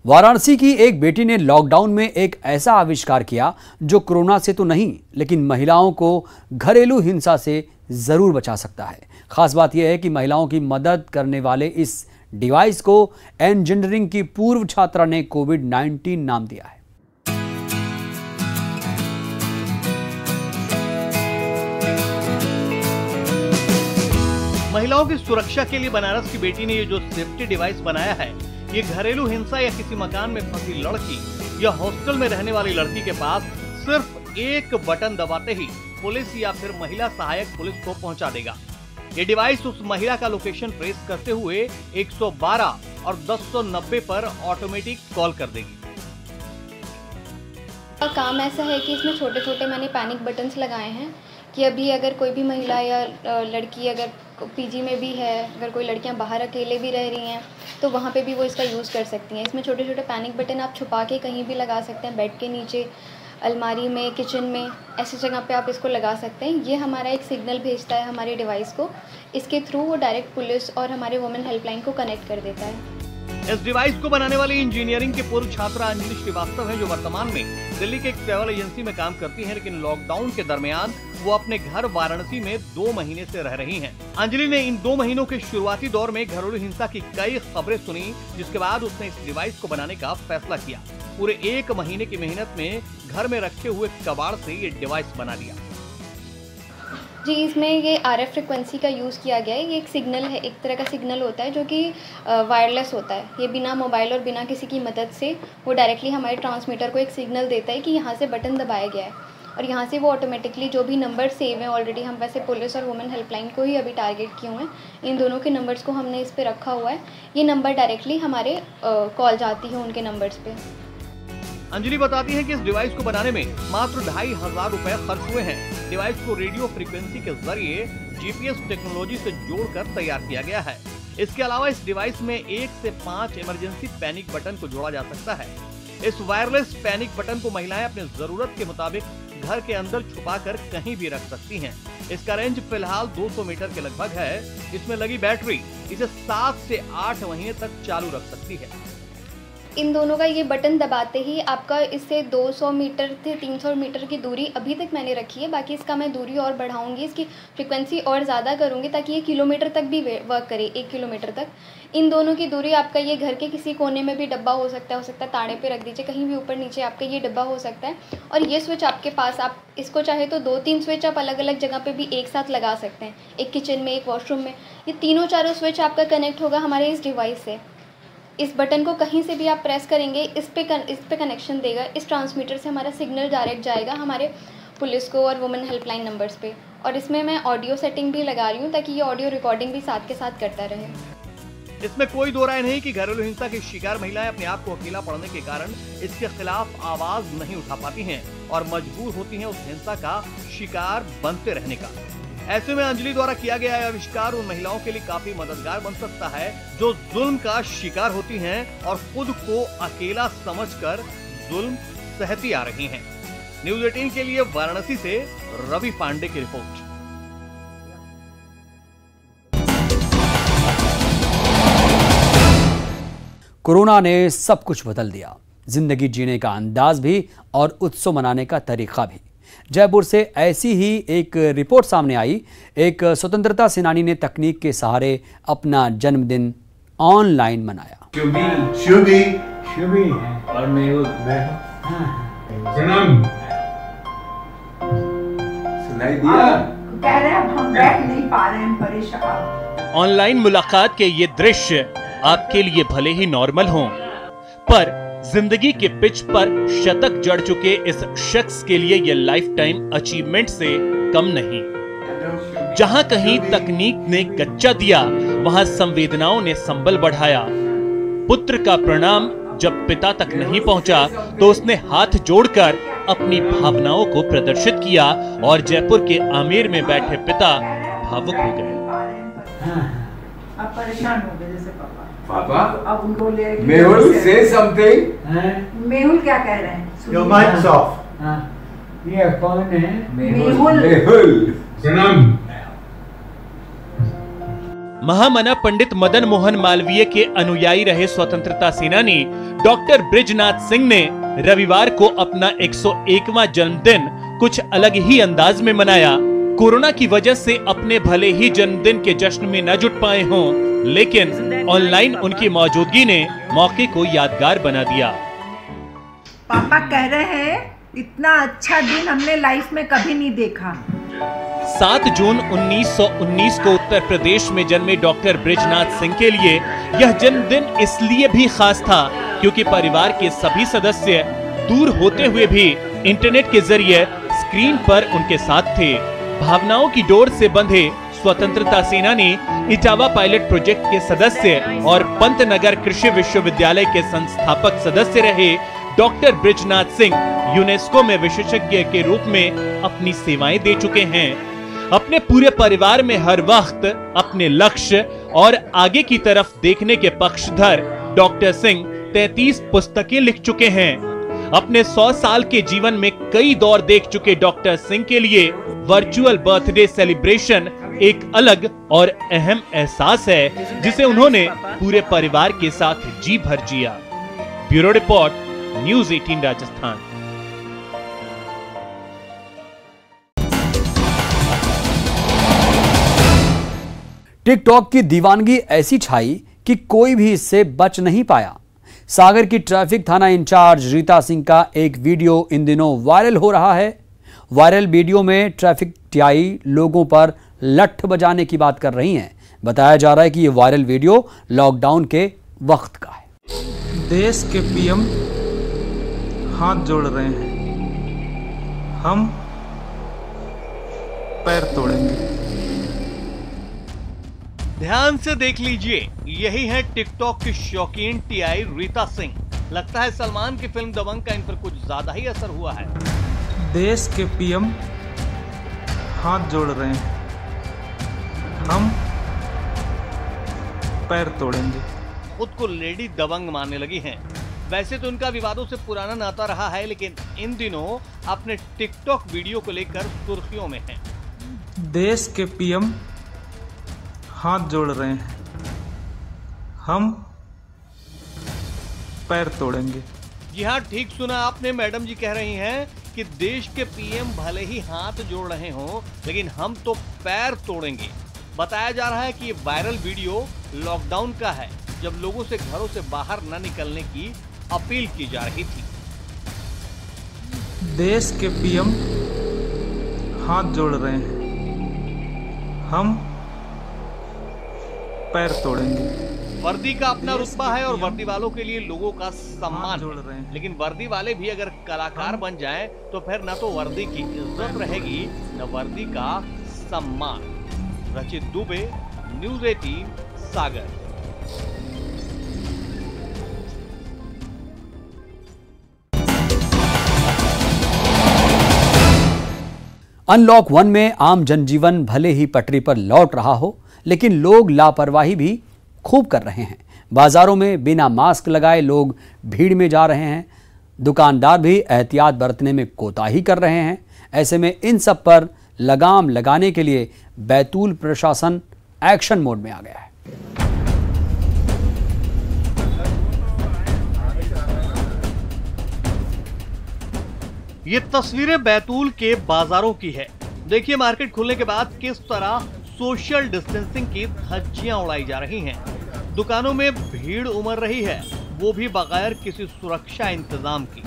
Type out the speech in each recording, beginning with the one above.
वाराणसी की एक बेटी ने लॉकडाउन में एक ऐसा आविष्कार किया जो कोरोना से तो नहीं लेकिन महिलाओं को घरेलू हिंसा से जरूर बचा सकता है। खास बात यह है कि महिलाओं की मदद करने वाले इस डिवाइस को इंजीनियरिंग की पूर्व छात्रा ने कोविड-19 नाम दिया है। महिलाओं की सुरक्षा के लिए बनारस की बेटी ने ये जो सेफ्टी डिवाइस बनाया है, ये घरेलू हिंसा या किसी मकान में फंसी लड़की या हॉस्टल में रहने वाली लड़की के पास सिर्फ एक बटन दबाते ही पुलिस या फिर महिला सहायक पुलिस को पहुंचा देगा। ये डिवाइस उस महिला का लोकेशन ट्रेस करते हुए 112 और 1090 पर ऑटोमेटिक कॉल कर देगी। काम ऐसा है कि इसमें छोटे छोटे मैंने पैनिक बटन्स लगाए हैं कि अभी अगर कोई भी महिला या लड़की अगर पीजी में भी है, अगर कोई लड़कियां बाहर अकेले भी रह रही हैं तो वहाँ पे भी वो इसका यूज़ कर सकती हैं। इसमें छोटे छोटे पैनिक बटन आप छुपा के कहीं भी लगा सकते हैं, बेड के नीचे, अलमारी में, किचन में, ऐसी जगह पे आप इसको लगा सकते हैं। ये हमारा एक सिग्नल भेजता है हमारे डिवाइस को, इसके थ्रू वो डायरेक्ट पुलिस और हमारे वुमेन हेल्पलाइन को कनेक्ट कर देता है। इस डिवाइस को बनाने वाली इंजीनियरिंग के पूर्व छात्रा अंजलि श्रीवास्तव हैं, जो वर्तमान में दिल्ली के एक ट्रैवल एजेंसी में काम करती हैं, लेकिन लॉकडाउन के दरमियान वो अपने घर वाराणसी में 2 महीने से रह रही हैं। अंजलि ने इन 2 महीनों के शुरुआती दौर में घरेलू हिंसा की कई खबरें सुनी, जिसके बाद उसने इस डिवाइस को बनाने का फैसला किया। पूरे 1 महीने की मेहनत में घर में रखे हुए कबाड़ से ये डिवाइस बना लिया। जी, इसमें ये RF फ्रिक्वेंसी का यूज़ किया गया है। ये एक सिग्नल है, एक तरह का सिग्नल होता है जो कि वायरलेस होता है। ये बिना मोबाइल और बिना किसी की मदद से वो डायरेक्टली हमारे ट्रांसमीटर को एक सिग्नल देता है कि यहाँ से बटन दबाया गया है और यहाँ से वो ऑटोमेटिकली जो भी नंबर सेव हैं ऑलरेडी, हम वैसे पुलिस और वुमेन हेल्पलाइन को ही अभी टारगेट किए हुए हैं, इन दोनों के नंबर्स को हमने इस पर रखा हुआ है। ये नंबर डायरेक्टली हमारे कॉल जाती है उनके नंबर्स पर। अंजलि बताती है कि इस डिवाइस को बनाने में मात्र 2500 रुपए खर्च हुए हैं। डिवाइस को रेडियो फ्रीक्वेंसी के जरिए GPS टेक्नोलॉजी से जोड़कर तैयार किया गया है। इसके अलावा इस डिवाइस में 1 से 5 इमरजेंसी पैनिक बटन को जोड़ा जा सकता है। इस वायरलेस पैनिक बटन को महिलाएं अपनी जरूरत के मुताबिक घर के अंदर छुपाकर कहीं भी रख सकती हैं। इसका रेंज फिलहाल 200 मीटर के लगभग है। इसमें लगी बैटरी इसे 7 से 8 महीने तक चालू रख सकती है। इन दोनों का ये बटन दबाते ही आपका इससे 200 मीटर से 300 मीटर की दूरी अभी तक मैंने रखी है। बाकी इसका मैं दूरी और बढ़ाऊंगी, इसकी फ्रिक्वेंसी और ज़्यादा करूंगी ताकि ये किलोमीटर तक भी वर्क करे, 1 किलोमीटर तक। इन दोनों की दूरी आपका ये घर के किसी कोने में भी डब्बा हो सकता है ताड़े पे रख दीजिए, कहीं भी ऊपर नीचे आपका ये डब्बा हो सकता है। और ये स्विच आपके पास, आप इसको चाहे तो 2-3 स्विच आप अलग अलग जगह पे भी एक साथ लगा सकते हैं, एक किचन में, एक वॉशरूम में। ये तीनों चारों स्विच आपका कनेक्ट होगा हमारे इस डिवाइस से। इस बटन को कहीं से भी आप प्रेस करेंगे, इस पे कनेक्शन देगा। इस ट्रांसमीटर से हमारा सिग्नल डायरेक्ट जाएगा हमारे पुलिस को और वुमेन हेल्पलाइन नंबर्स पे। और इसमें मैं ऑडियो सेटिंग भी लगा रही हूँ ताकि ये ऑडियो रिकॉर्डिंग भी साथ के साथ करता रहे। इसमें कोई दो राय नहीं कि घरेलू हिंसा की शिकार महिलाएं अपने आप को अकेला पड़ने के कारण इसके खिलाफ आवाज नहीं उठा पाती हैं और मजबूर होती हैं उस हिंसा का शिकार बनते रहने का। ऐसे में अंजलि द्वारा किया गया आविष्कार उन महिलाओं के लिए काफी मददगार बन सकता है जो जुल्म का शिकार होती हैं और खुद को अकेला समझकर जुल्म सहती आ रही हैं। न्यूज़ 18 के लिए वाराणसी से रवि पांडे की रिपोर्ट। कोरोना ने सब कुछ बदल दिया, जिंदगी जीने का अंदाज भी और उत्सव मनाने का तरीका भी। जयपुर से ऐसी ही एक रिपोर्ट सामने आई। एक स्वतंत्रता सेनानी ने तकनीक के सहारे अपना जन्मदिन ऑनलाइन मनाया। शुभी है और मेहुल सनम सुनाई दिया। कह रहे हैं हम बैठ नहीं पा रहे हैं, परेशान। ऑनलाइन मुलाकात के ये दृश्य आपके लिए भले ही नॉर्मल हों, पर जिंदगी के पिच पर शतक जड़ चुके इस शख्स के लिए ये लाइफ टाइम अचीवमेंट से कम नहीं। जहां कहीं तकनीक ने कच्चा दिया, वहां संवेदनाओं ने संबल बढ़ाया। पुत्र का प्रणाम जब पिता तक नहीं पहुंचा तो उसने हाथ जोड़कर अपनी भावनाओं को प्रदर्शित किया और जयपुर के आमेर में बैठे पिता भावुक हो गए। अब परेशान हो गए जैसे पापा, अब उनको ले मेहुल से समथिंग। मेहुल क्या कह रहे हैं? Your mind's off. ये कौन है? मेहुल। मेहुल सनम। महामना पंडित मदन मोहन मालवीय के अनुयायी रहे स्वतंत्रता सेनानी डॉक्टर बृजनाथ सिंह ने रविवार को अपना 101वां जन्मदिन कुछ अलग ही अंदाज में मनाया। कोरोना की वजह से अपने भले ही जन्मदिन के जश्न में न जुट पाए हों, लेकिन ऑनलाइन उनकी मौजूदगी ने मौके को यादगार बना दिया। पापा कह रहे हैं इतना अच्छा दिन हमने लाइफ में कभी नहीं देखा। 7 जून 1919 को उत्तर प्रदेश में जन्मे डॉक्टर बृजनाथ सिंह के लिए यह जन्मदिन इसलिए भी खास था क्योंकि परिवार के सभी सदस्य दूर होते हुए भी इंटरनेट के जरिए स्क्रीन पर उनके साथ थे। भावनाओं की डोर से बंधे स्वतंत्रता सेनानी, इटावा पायलट प्रोजेक्ट के सदस्य और पंतनगर कृषि विश्वविद्यालय के संस्थापक सदस्य रहे डॉक्टर बृजनाथ सिंह यूनेस्को में विशेषज्ञ के रूप में अपनी सेवाएं दे चुके हैं। अपने पूरे परिवार में हर वक्त अपने लक्ष्य और आगे की तरफ देखने के पक्षधर डॉक्टर सिंह 33 पुस्तकें लिख चुके हैं। अपने 100 साल के जीवन में कई दौर देख चुके डॉक्टर सिंह के लिए वर्चुअल बर्थडे सेलिब्रेशन एक अलग और अहम एहसास है जिसे उन्होंने पूरे परिवार के साथ जी भर जिया। Bureau report, news 18 Rajasthan. TikTok की दीवानगी ऐसी छाई कि कोई भी इससे बच नहीं पाया। सागर की ट्रैफिक थाना इंचार्ज रीता सिंह का एक वीडियो इन दिनों वायरल हो रहा है। वायरल वीडियो में ट्रैफिक टीआई लोगों पर लठ बजाने की बात कर रही हैं। बताया जा रहा है कि यह वायरल वीडियो लॉकडाउन के वक्त का है। देश के पीएम हाथ जोड़ रहे हैं, हम पैर तोड़ेंगे। ध्यान से देख लीजिए, यही है टिकटॉक की शौकीन टीआई रीता सिंह। लगता है सलमान की फिल्म दबंग का इन पर कुछ ज्यादा ही असर हुआ है। देश के पीएम हाथ जोड़ रहे हैं, हम पैर तोड़ेंगे। खुद को लेडी दबंग मानने लगी हैं। वैसे तो उनका विवादों से पुराना नाता रहा है, लेकिन इन दिनों अपने टिकटॉक वीडियो को लेकर सुर्खियों में हैं। देश के पीएम हाथ जोड़ रहे हैं, हम पैर तोड़ेंगे। जी हाँ, ठीक सुना आपने। मैडम जी कह रही हैं कि देश के पीएम भले ही हाथ जोड़ रहे हों, लेकिन हम तो पैर तोड़ेंगे। बताया जा रहा है कि ये वायरल वीडियो लॉकडाउन का है, जब लोगों से घरों से बाहर न निकलने की अपील की जा रही थी। देश के पीएम हाथ जोड़ रहे हैं, हम पैर तोड़ेंगे। वर्दी का अपना रुतबा है और वर्दी वालों के लिए लोगों का सम्मान जोड़ रहे हैं। लेकिन वर्दी वाले भी अगर कलाकार बन जाएं तो फिर न तो वर्दी की इज्जत रहेगी न वर्दी का सम्मान। रचित दुबे, न्यूज़ 18, सागर। अनलॉक 1 में आम जनजीवन भले ही पटरी पर लौट रहा हो, लेकिन लोग लापरवाही भी खूब कर रहे हैं। बाजारों में बिना मास्क लगाए लोग भीड़ में जा रहे हैं। दुकानदार भी एहतियात बरतने में कोताही कर रहे हैं। ऐसे में इन सब पर लगाम लगाने के लिए बैतूल प्रशासन एक्शन मोड में आ गया है। ये तस्वीरें बैतूल के बाजारों की है। देखिए मार्केट खुलने के बाद किस तरह सोशल डिस्टेंसिंग की धज्जियां उड़ाई जा रही हैं। दुकानों में भीड़ उमड़ रही है, वो भी बगैर किसी सुरक्षा इंतजाम की।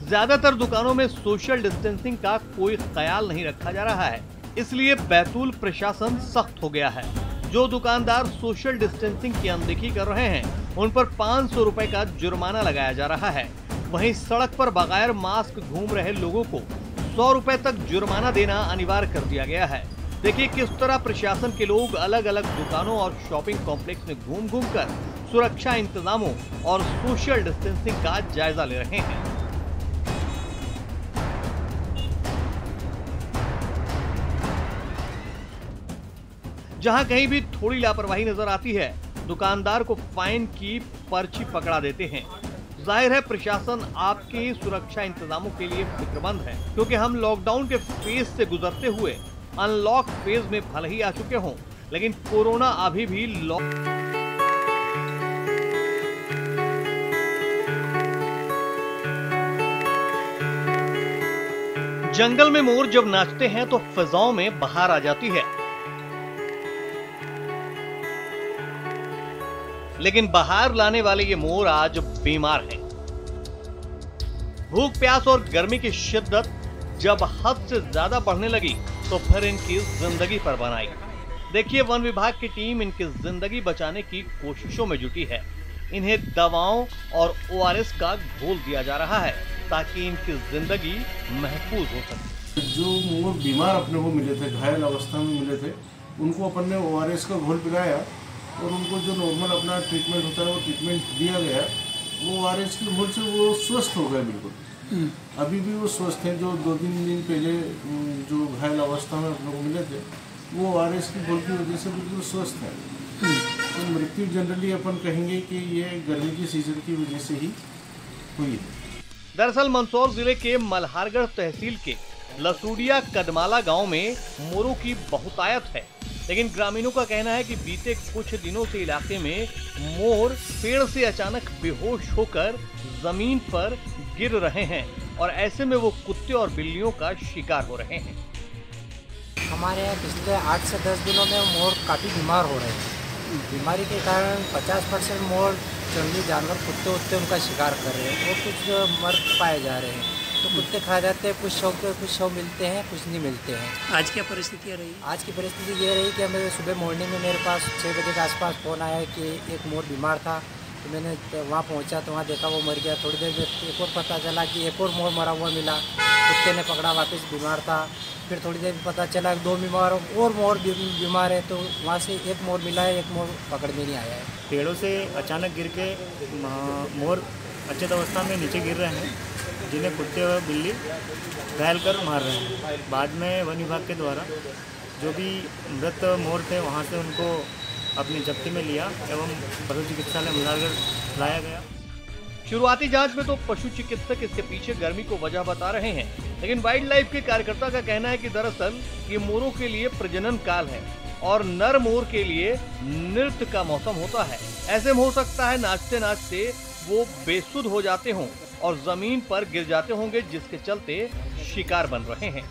ज्यादातर दुकानों में सोशल डिस्टेंसिंग का कोई ख्याल नहीं रखा जा रहा है, इसलिए बैतूल प्रशासन सख्त हो गया है। जो दुकानदार सोशल डिस्टेंसिंग की अनदेखी कर रहे हैं, उन पर 500 रुपए का जुर्माना लगाया जा रहा है। वहीं सड़क पर बगैर मास्क घूम रहे लोगों को 100 रुपए तक जुर्माना देना अनिवार्य कर दिया गया है। देखिए किस तरह प्रशासन के लोग अलग अलग दुकानों और शॉपिंग कॉम्प्लेक्स में घूम घूम कर सुरक्षा इंतजामों और सोशल डिस्टेंसिंग का जायजा ले रहे हैं। जहां कहीं भी थोड़ी लापरवाही नजर आती है, दुकानदार को फाइन की पर्ची पकड़ा देते हैं। जाहिर है प्रशासन आपके सुरक्षा इंतजामों के लिए फिक्रमंद है, क्योंकि हम लॉकडाउन के फेज से गुजरते हुए अनलॉक फेज में भले ही आ चुके हों, लेकिन कोरोना अभी भी जंगल में मोर जब नाचते हैं तो फिजाओं में बहार आ जाती है, लेकिन बहार लाने वाले ये मोर आज बीमार हैं। भूख प्यास और गर्मी की शिद्दत जब हद से ज्यादा बढ़ने लगी तो फिर इनकी जिंदगी पर बन आई। देखिए, वन विभाग की टीम इनकी जिंदगी बचाने की कोशिशों में जुटी है। इन्हें दवाओं और ORS का घोल दिया जा रहा है ताकि इनकी जिंदगी महफूज हो सके। जो मोर बीमार अपने को मिले थे, घायल अवस्था में मिले थे, उनको अपन ने ORS का घोल पिलाया और उनको जो नॉर्मल अपना ट्रीटमेंट होता है वो ट्रीटमेंट दिया गया। वो ORS के घोल से वो स्वस्थ हो गए बिल्कुल। अभी भी वो स्वस्थ हैं। जो 2-3 दिन पहले जो घायल अवस्था में अपने को मिले थे, वो ORS की घोल की वजह से बिल्कुल स्वस्थ है। तो मृत्यु जनरली अपन कहेंगे कि ये गर्मी की सीजन की वजह से ही हुई है। दरअसल मंदसौर जिले के मल्हारगढ़ तहसील के लसूड़िया कदमाला गांव में मोरों की बहुतायत है, लेकिन ग्रामीणों का कहना है कि बीते कुछ दिनों से इलाके में मोर पेड़ से अचानक बेहोश होकर जमीन पर गिर रहे हैं और ऐसे में वो कुत्ते और बिल्लियों का शिकार हो रहे हैं। हमारे यहाँ पिछले 8 से 10 दिनों में मोर काफ़ी बीमार हो रहे हैं। बीमारी के कारण 50% मोर जंगली जानवर कुत्ते उत्ते उनका शिकार कर रहे हैं और कुछ मर पाए जा रहे हैं। तो कुत्ते खा जाते हैं, कुछ शव मिलते हैं, कुछ नहीं मिलते हैं। आज क्या परिस्थिति रही? आज की परिस्थिति ये रही कि हमें सुबह मॉर्निंग में मेरे पास 6 बजे के आसपास फ़ोन आया कि एक मोर बीमार था। तो मैंने वहाँ पहुँचा तो वहाँ देखा वो मर गया। थोड़ी देर में एक और पता चला कि एक और मोर मरा हुआ मिला। कुत्ते ने पकड़ा, वापस बीमार था। फिर थोड़ी देर में पता चला 2 बीमार और मोर बीमार है, तो वहाँ से एक मोर मिला है, एक मोर पकड़ में नहीं आया है। पेड़ों से अचानक गिर के मोर अचेत अवस्था में नीचे गिर रहे हैं, जिन्हें कुत्ते और बिल्ली घायल कर मार रहे हैं। बाद में वन विभाग के द्वारा जो भी मृत मोर थे वहाँ से उनको अपनी जब्ती में लिया एवं पशु चिकित्सालय मल्हारगढ़ लाया गया। शुरुआती जांच में तो पशु चिकित्सक इसके पीछे गर्मी को वजह बता रहे हैं, लेकिन वाइल्ड लाइफ के कार्यकर्ता का कहना है कि दरअसल ये मोरों के लिए प्रजनन काल है और नर मोर के लिए नृत्य का मौसम होता है। ऐसे में हो सकता है नाचते नाचते वो बेसुध हो जाते हों और जमीन पर गिर जाते होंगे, जिसके चलते शिकार बन रहे हैं।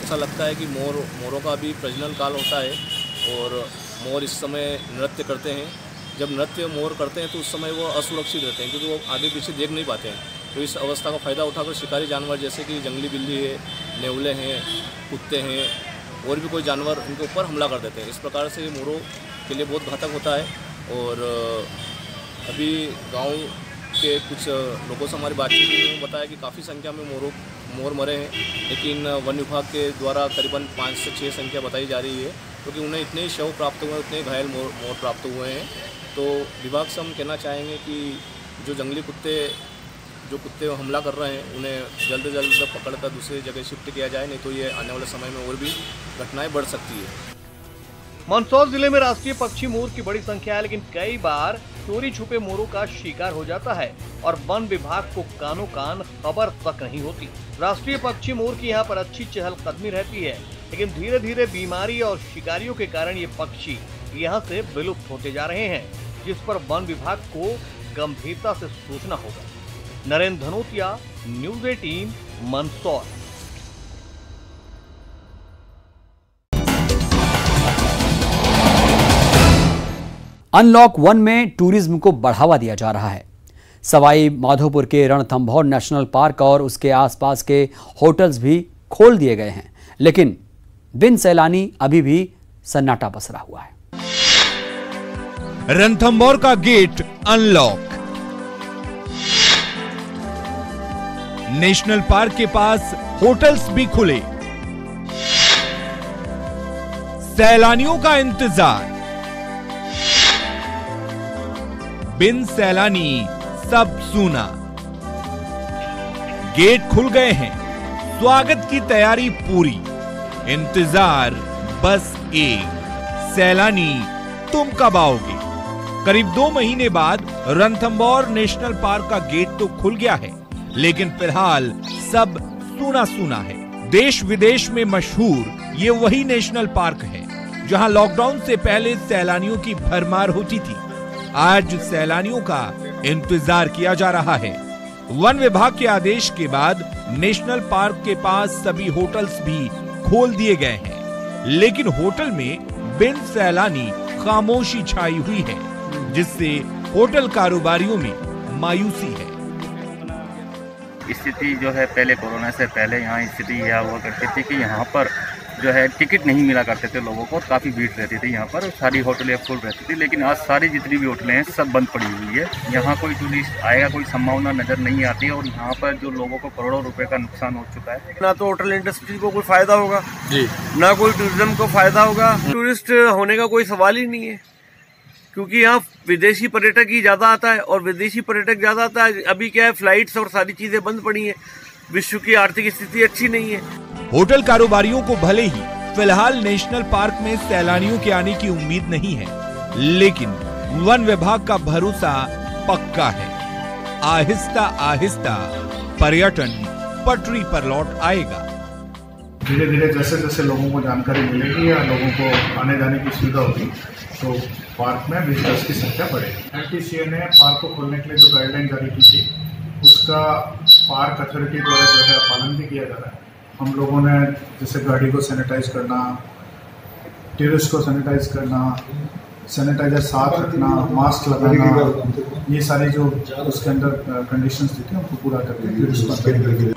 ऐसा लगता है कि मोरों का भी प्रजनन काल होता है और मोर इस समय नृत्य करते हैं। जब नृत्य मोर करते हैं तो उस समय वो असुरक्षित रहते हैं क्योंकि वो आगे पीछे देख नहीं पाते हैं। तो इस अवस्था का फ़ायदा उठाकर शिकारी जानवर जैसे कि जंगली बिल्ली है, नेवले हैं, कुत्ते हैं और भी कोई जानवर उनके ऊपर हमला कर देते हैं। इस प्रकार से मोरों के लिए बहुत घातक होता है। और अभी गांव के कुछ लोगों से हमारी बातचीत हुई, उन्होंने बताया कि काफ़ी संख्या में मोर मरे हैं, लेकिन वन विभाग के द्वारा करीबन 5 से 6 संख्या बताई जा रही है क्योंकि उन्हें इतने शव प्राप्त हुए हैं, उतने घायल मोर प्राप्त हुए हैं। तो विभाग से हम कहना चाहेंगे कि जो जंगली कुत्ते हमला कर रहे हैं उन्हें जल्द से जल्द पकड़कर दूसरी जगह शिफ्ट किया जाए, नहीं तो ये आने वाले समय में और भी घटनाएं बढ़ सकती है। मंदसौर जिले में राष्ट्रीय पक्षी मोर की बड़ी संख्या है, लेकिन कई बार चोरी छुपे मोरों का शिकार हो जाता है और वन विभाग को कानो कान खबर तक नहीं होती। राष्ट्रीय पक्षी मोर की यहाँ पर अच्छी चहलकदमी रहती है, लेकिन धीरे धीरे बीमारी और शिकारियों के कारण ये पक्षी यहाँ से विलुप्त होते जा रहे हैं, जिस पर वन विभाग को गंभीरता से सोचना होगा। नरेंद्र धनोतिया, न्यूज़ 18, मंदसौर। अनलॉक 1 में टूरिज्म को बढ़ावा दिया जा रहा है। सवाई माधोपुर के रणथंभौर नेशनल पार्क और उसके आसपास के होटल्स भी खोल दिए गए हैं, लेकिन बिन सैलानी अभी भी सन्नाटा पसरा हुआ है। रणथंभौर का गेट अनलॉक। नेशनल पार्क के पास होटल्स भी खुले। सैलानियों का इंतजार। बिन सैलानी सब सूना। गेट खुल गए हैं, स्वागत की तैयारी पूरी। इंतजार बस एक, सैलानी तुम कब आओगे। करीब 2 महीने बाद रणथंभौर नेशनल पार्क का गेट तो खुल गया है, लेकिन फिलहाल सब सूना सूना है। देश विदेश में मशहूर ये वही नेशनल पार्क है जहां लॉकडाउन से पहले सैलानियों की भरमार होती थी, आज सैलानियों का इंतजार किया जा रहा है। वन विभाग के आदेश के बाद नेशनल पार्क के पास सभी होटल्स भी खोल दिए गए हैं, लेकिन होटल में बिन सैलानी खामोशी छाई हुई है, जिससे होटल कारोबारियों में मायूसी है। स्थिति जो है पहले कोरोना से पहले यहाँ स्थिति यह हुआ करती थी कि यहाँ पर जो है टिकट नहीं मिला करते थे लोगों को, और काफ़ी भीड़ रहती थी यहाँ पर, सारी होटलें फुल रहती थी। लेकिन आज सारी जितनी भी होटलें हैं सब बंद पड़ी हुई है। यहाँ कोई टूरिस्ट आएगा कोई संभावना नज़र नहीं आती है, और यहाँ पर जो लोगों को करोड़ों रुपए का नुकसान हो चुका है। ना तो होटल इंडस्ट्री को कोई फायदा होगा जी, ना कोई टूरिज्म को फायदा होगा। टूरिस्ट होने का कोई सवाल ही नहीं है, क्योंकि यहाँ विदेशी पर्यटक ही ज्यादा आता है, और विदेशी पर्यटक ज्यादा आता है। अभी क्या है, फ्लाइट्स और सारी चीजें बंद पड़ी हैं, विश्व की आर्थिक स्थिति अच्छी नहीं है। होटल कारोबारियों को भले ही फिलहाल नेशनल पार्क में सैलानियों के आने की उम्मीद नहीं है, लेकिन वन विभाग का भरोसा पक्का है। आहिस्ता आहिस्ता पर्यटन पटरी पर लौट आएगा। धीरे धीरे जैसे जैसे लोगों को जानकारी मिलेगी या लोगों को आने जाने की सुविधा होगी, तो पार्क में विजिटर्स की संख्या बढ़ेगी। एमटीसीए ने पार्क को खोलने के लिए जो गाइडलाइन जारी की थी, उसका पार्क अथॉरिटी द्वारा जो है पालन भी किया जा रहा है। हम लोगों ने जैसे गाड़ी को सैनिटाइज करना, टेरेस को सैनिटाइज करना, सैनिटाइजर साथ रखना, मास्क लगाना, ये सारी जो उसके अंदर कंडीशंस थी उनको पूरा करके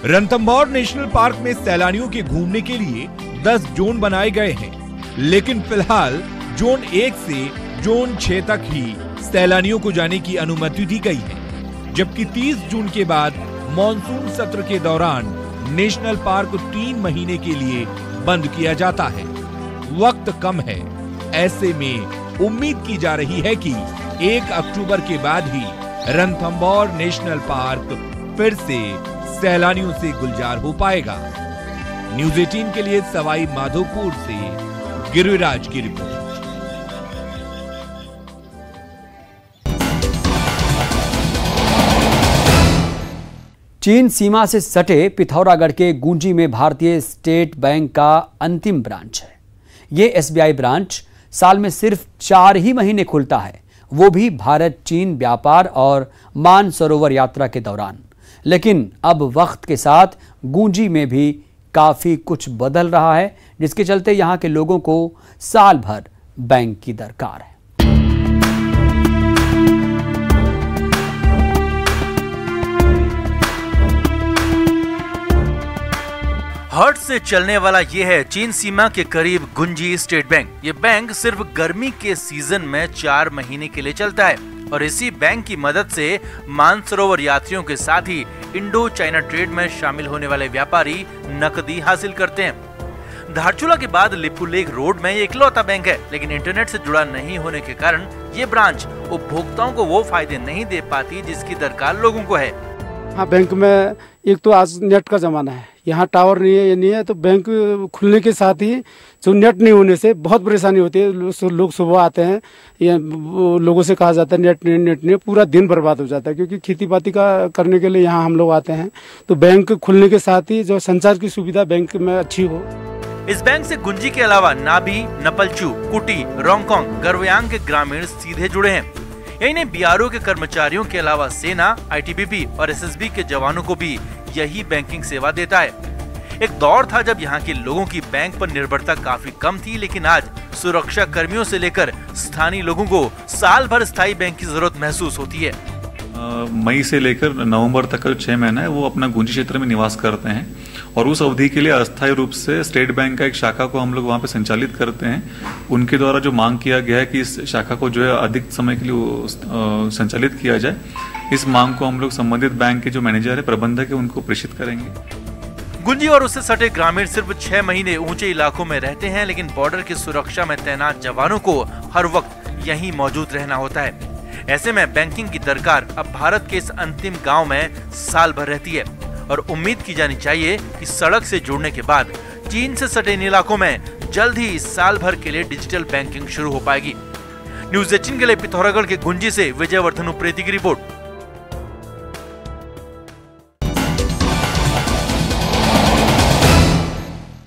रणथंभौर नेशनल पार्क में सैलानियों के घूमने के लिए 10 जोन बनाए गए हैं, लेकिन फिलहाल जोन 1 से जोन 6 तक ही सैलानियों को जाने की अनुमति दी गई है, जबकि 30 जून के बाद मॉनसून सत्र के दौरान नेशनल पार्क 3 महीने के लिए बंद किया जाता है। वक्त कम है, ऐसे में उम्मीद की जा रही है कि 1 अक्टूबर के बाद ही रणथंभौर नेशनल पार्क फिर से सैलानियों से गुलजार हो पाएगा। न्यूज़ 18 के लिए सवाई माधोपुर से गिरिराज की रिपोर्ट। चीन सीमा से सटे पिथौरागढ़ के गुंजी में भारतीय स्टेट बैंक का अंतिम ब्रांच है। ये एसबीआई ब्रांच साल में सिर्फ 4 ही महीने खुलता है, वो भी भारत चीन व्यापार और मानसरोवर यात्रा के दौरान। लेकिन अब वक्त के साथ गुंजी में भी काफ़ी कुछ बदल रहा है, जिसके चलते यहाँ के लोगों को साल भर बैंक की दरकार है। हर्ट से चलने वाला ये है चीन सीमा के करीब गुंजी स्टेट बैंक। ये बैंक सिर्फ गर्मी के सीजन में 4 महीने के लिए चलता है, और इसी बैंक की मदद से मानसरोवर यात्रियों के साथ ही इंडो चाइना ट्रेड में शामिल होने वाले व्यापारी नकदी हासिल करते हैं। धारचूला के बाद लिपुलेख रोड में ये इकलौता बैंक है, लेकिन इंटरनेट से जुड़ा नहीं होने के कारण ये ब्रांच उपभोक्ताओं को वो फायदे नहीं दे पाती जिसकी दरकार लोगों को है। हाँ, बैंक में एक तो आज नेट का जमाना है, यहाँ टावर नहीं है, ये नहीं है, तो बैंक खुलने के साथ ही जो नेट नहीं होने से बहुत परेशानी होती है। लोग सुबह आते हैं, या लोगों से कहा जाता है नेट नहीं, पूरा दिन बर्बाद हो जाता है, क्योंकि खेती बाती का करने के लिए यहाँ हम लोग आते हैं। तो बैंक खुलने के साथ ही जो संचार की सुविधा बैंक में अच्छी हो। इस बैंक से गुंजी के अलावा नाभी, नपलचू, कुटी, रोंगकोंग, गरवयांग के ग्रामीण सीधे जुड़े हैं। यही नहीं, बीआरओ के कर्मचारियों के अलावा सेना, आईटीबीपी और एसएसबी के जवानों को भी यही बैंकिंग सेवा देता है। एक दौर था जब यहाँ के लोगों की बैंक पर निर्भरता काफी कम थी, लेकिन आज सुरक्षा कर्मियों से लेकर स्थानीय लोगों को साल भर स्थायी बैंक की जरूरत महसूस होती है। मई से लेकर नवंबर तक 6 महीना है वो अपना गुंजी क्षेत्र में निवास करते हैं, और उस अवधि के लिए अस्थायी रूप से स्टेट बैंक का एक शाखा को हम लोग वहाँ पे संचालित करते हैं। उनके द्वारा जो मांग किया गया है कि इस शाखा को जो है अधिक समय के लिए संचालित किया जाए, इस मांग को हम लोग संबंधित बैंक के जो मैनेजर है, प्रबंधक है, उनको प्रेषित करेंगे। गुंजी और उससे सटे ग्रामीण सिर्फ 6 महीने ऊंचे इलाकों में रहते हैं, लेकिन बॉर्डर की सुरक्षा में तैनात जवानों को हर वक्त यहीं मौजूद रहना होता है। ऐसे में बैंकिंग की दरकार अब भारत के इस अंतिम गांव में साल भर रहती है, और उम्मीद की जानी चाहिए कि सड़क से जुड़ने के बाद चीन से सटे इन इलाकों में जल्द ही साल भर के लिए डिजिटल बैंकिंग शुरू हो पाएगी। न्यूज़ 18 के लिए पिथौरागढ़ के गुंजी से विजयवर्धन उप्रेती की रिपोर्ट।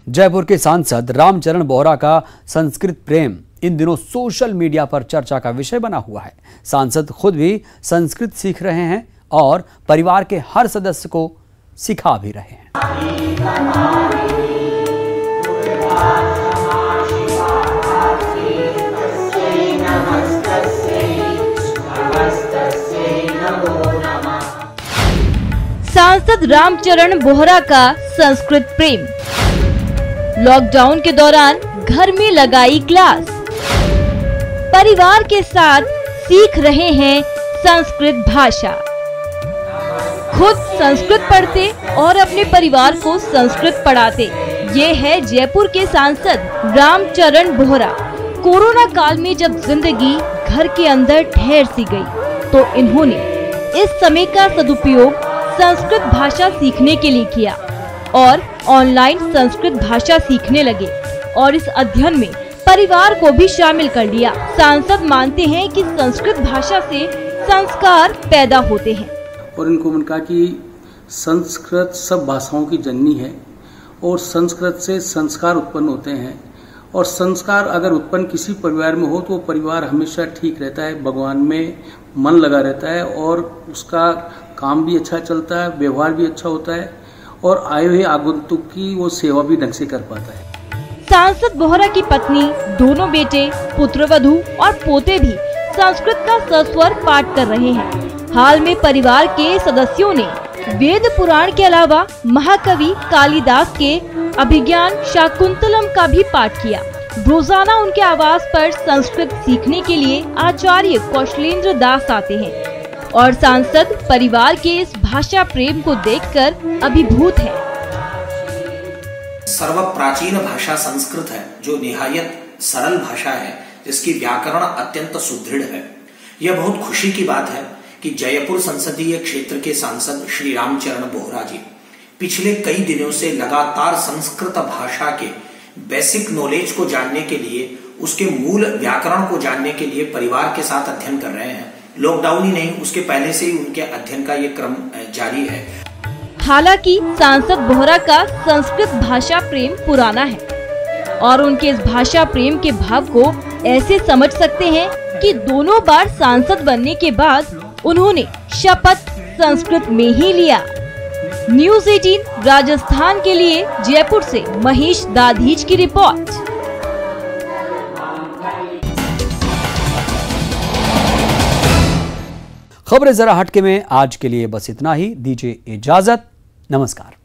जयपुर के सांसद रामचरण बोहरा का संस्कृत प्रेम इन दिनों सोशल मीडिया पर चर्चा का विषय बना हुआ है। सांसद खुद भी संस्कृत सीख रहे हैं और परिवार के हर सदस्य को सिखा भी रहे हैं। सांसद रामचरण बोहरा का संस्कृत प्रेम। लॉकडाउन के दौरान घर में लगाई क्लास, परिवार के साथ सीख रहे हैं संस्कृत भाषा। खुद संस्कृत पढ़ते और अपने परिवार को संस्कृत पढ़ाते, ये है जयपुर के सांसद रामचरण बोहरा। कोरोना काल में जब जिंदगी घर के अंदर ठहर सी गई, तो इन्होंने इस समय का सदुपयोग संस्कृत भाषा सीखने के लिए किया और ऑनलाइन संस्कृत भाषा सीखने लगे और इस अध्ययन में परिवार को भी शामिल कर लिया। सांसद मानते हैं कि संस्कृत भाषा से संस्कार पैदा होते हैं और इनको मैंने कहा कि संस्कृत सब भाषाओं की जननी है और संस्कृत से संस्कार उत्पन्न होते हैं और संस्कार अगर उत्पन्न किसी परिवार में हो तो वो परिवार हमेशा ठीक रहता है, भगवान में मन लगा रहता है और उसका काम भी अच्छा चलता है, व्यवहार भी अच्छा होता है और आए हुए आगंतुक की वो सेवा भी ढंग से कर पाता है। सांसद बोहरा की पत्नी, दोनों बेटे, पुत्रवधू और पोते भी संस्कृत का सस्वर पाठ कर रहे हैं। हाल में परिवार के सदस्यों ने वेद पुराण के अलावा महाकवि कालिदास के अभिज्ञान शाकुंतलम का भी पाठ किया। रोजाना उनके आवास पर संस्कृत सीखने के लिए आचार्य कौशलेंद्र दास आते हैं और सांसद परिवार के इस भाषा प्रेम को देखकर अभिभूत है। सर्व प्राचीन भाषा संस्कृत है, जो निहायत सरल भाषा है, जिसकी व्याकरण अत्यंत सुदृढ़ है। यह बहुत खुशी की बात है कि जयपुर संसदीय क्षेत्र के सांसद श्री रामचरण बोहरा जी पिछले कई दिनों से लगातार संस्कृत भाषा के बेसिक नॉलेज को जानने के लिए, उसके मूल व्याकरण को जानने के लिए परिवार के साथ अध्ययन कर रहे हैं। लॉकडाउन ही नहीं, उसके पहले से ही उनके अध्ययन का ये क्रम जारी है। हालांकि सांसद बोहरा का संस्कृत भाषा प्रेम पुराना है और उनके इस भाषा प्रेम के भाव को ऐसे समझ सकते हैं कि दोनों बार सांसद बनने के बाद उन्होंने शपथ संस्कृत में ही लिया। न्यूज़ 18 राजस्थान के लिए जयपुर से महेश दाधीच की रिपोर्ट। खबरें जरा हटके में आज के लिए बस इतना ही। दीजिए इजाजत, नमस्कार।